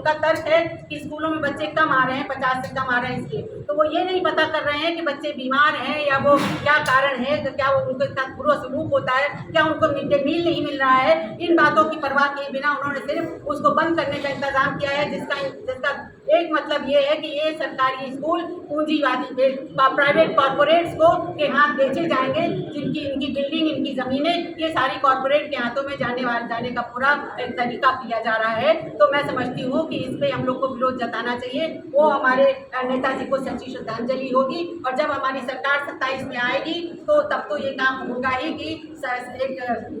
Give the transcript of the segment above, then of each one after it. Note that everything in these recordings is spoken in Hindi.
उनका तर्क है कि स्कूलों में बच्चे कम आ रहे हैं, 50 से कम आ रहे हैं इसलिए। तो वो ये नहीं पता कर रहे हैं कि बच्चे बीमार हैं या वो क्या कारण है, तो क्या वो उनके साथ बुरा सलूक होता है, क्या उनको मिड डे मील नहीं मिल रहा है। इन बातों की परवाह किए बिना उन्होंने सिर्फ उसको बंद करने का इंतजाम किया है, जिसका एक मतलब ये है कि ये सरकारी स्कूल पूंजीवादी प्राइवेट कॉर्पोरेट्स को के हाथ बेचे जाएंगे, जिनकी इनकी बिल्डिंग, इनकी जमीनें, ये सारी कॉर्पोरेट के हाथों में जाने का पूरा एक तरीका किया जा रहा है। तो मैं समझती हूँ कि इस पे हम लोग को विरोध जताना चाहिए। वो हमारे नेताजी को सच्ची श्रद्धांजलि होगी, और जब हमारी सरकार 27 में आएगी तो तब तो ये काम होगा ही कि एक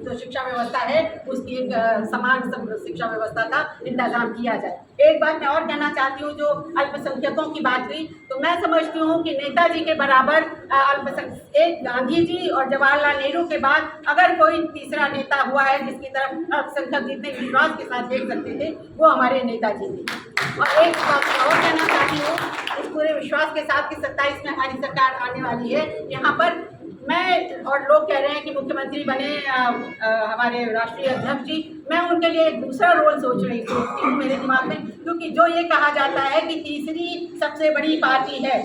जो शिक्षा व्यवस्था है उसकी एक समान शिक्षा व्यवस्था का इंतजाम किया जाए। एक बात मैं और कहना चाहती हूँ, जो अल्पसंख्यकों की बात हुई, तो मैं समझती हूँ कि नेताजी के बराबर एक गांधी जी और जवाहरलाल नेहरू के बाद अगर कोई तीसरा नेता हुआ है जिसकी तरफ अल्पसंख्यक जितने विश्वास के साथ देख सकते थे, वो हमारे नेताजी थे। और एक बात और कहना चाहती हूँ, इस पूरे विश्वास के साथ कि 27 में हमारी सरकार आने वाली है, यहाँ पर मैं और लोग कह रहे हैं कि मुख्यमंत्री बने हमारे राष्ट्रीय अध्यक्ष जी, मैं उनके लिए एक दूसरा रोल सोचती हूँ मेरे दिमाग में, क्योंकि जो ये कहा जाता है कि तीसरी सबसे बड़ी पार्टी है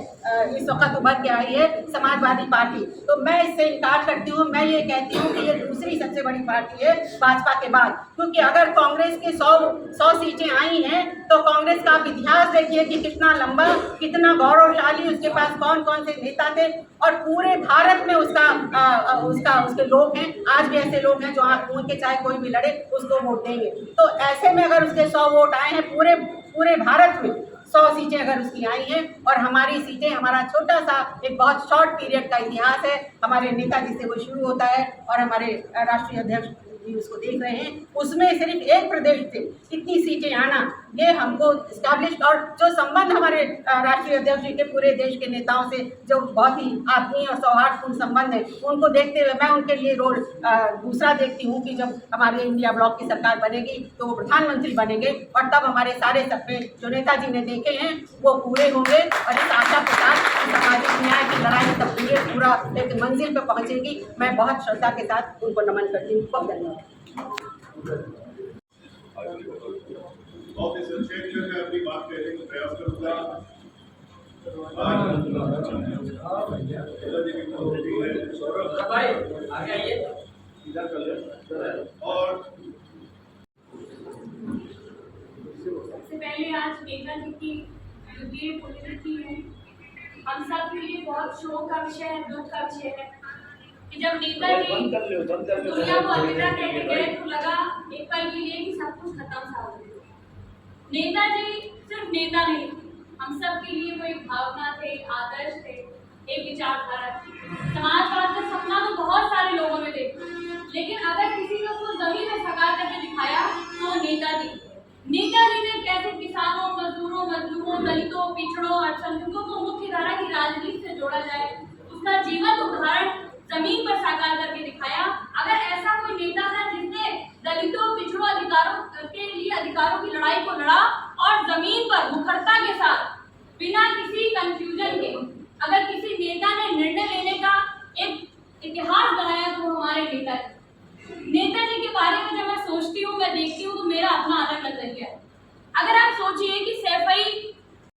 इस वक्त उभर के आई है समाजवादी पार्टी, तो मैं इससे इनकार करती हूँ। मैं ये कहती हूँ कि ये दूसरी सबसे बड़ी पार्टी है भाजपा के बाद, क्योंकि अगर कांग्रेस के 100 सीटें आई हैं तो कांग्रेस का आप इतिहास देखिए कि कितना लंबा, कितना गौरवशाली, उसके पास कौन कौन से नेता थे, और पूरे भारत में उसके लोग हैं। आज भी ऐसे लोग हैं जो आँख मूंद के चाहे कोई भी लड़े उसको वोट देंगे। तो ऐसे में अगर उसके 100 वोट आए हैं, पूरे भारत में 100 सीटें अगर उसकी आई हैं, और हमारी सीटें, हमारा छोटा सा एक बहुत शॉर्ट पीरियड का इतिहास है, हमारे नेताजी से वो शुरू होता है और हमारे राष्ट्रीय अध्यक्ष जी उसको देख रहे हैं, उसमें सिर्फ एक प्रदेश से इतनी सीटें आना, ये हमको स्टैब्लिश, और जो संबंध हमारे राष्ट्रीय अध्यक्ष जी के पूरे देश के नेताओं से जो बहुत ही आत्मीय और सौहार्दपूर्ण संबंध है, उनको देखते हुए मैं उनके लिए रोल दूसरा देखती हूँ कि जब हमारे इंडिया ब्लॉक की सरकार बनेगी तो वो प्रधानमंत्री बनेंगे, और तब हमारे सारे सपने जो नेताजी ने देखे हैं वो पूरे होंगे, और इस आशा के साथ सामाजिक न्याय की लड़ाई तब पूरा एक मंजिल पर पहुँचेगी। मैं बहुत श्रद्धा के साथ उनको नमन करती हूँ। बहुत धन्यवाद। मैं अपनी बात कहने का प्रयास करूंगा। और सबसे पहले आज नेताजी की ये पुण्यतिथि है, हम सब के लिए बहुत शोक का विषय है, दुख का विषय है कि जब नेताजी दुनिया को अलविदा कहने गए तो लगा एक पल के लिए कि सब कुछ खत्म सा हो गया। नेताजी सिर्फ नेता नहीं थे, हम सब के लिए वो एक भावना थे, आदर्श थे, एक विचारधारा थी। समाजवाद का सपना तो बहुत सारे लोगों ने देखा, लेकिन अगर किसी ने उसको जमीन में साकार करके दिखाया तो नेताजी ने कैसे किसानों, मजदूरों, मजलूमों, दलितों, पिछड़ों, अल्पसंख्यकों को मुख्य धारा की राजनीति से जोड़ा जाए, उसका जीवन उदाहरण जमीन पर साकार करके दिखाया। अगर ऐसा कोई नेता है जिसने दलितों, पिछड़ों, अधिकारों के लिए अधिकारों की लड़ाई को लड़ा और जमीन पर मुखरता के साथ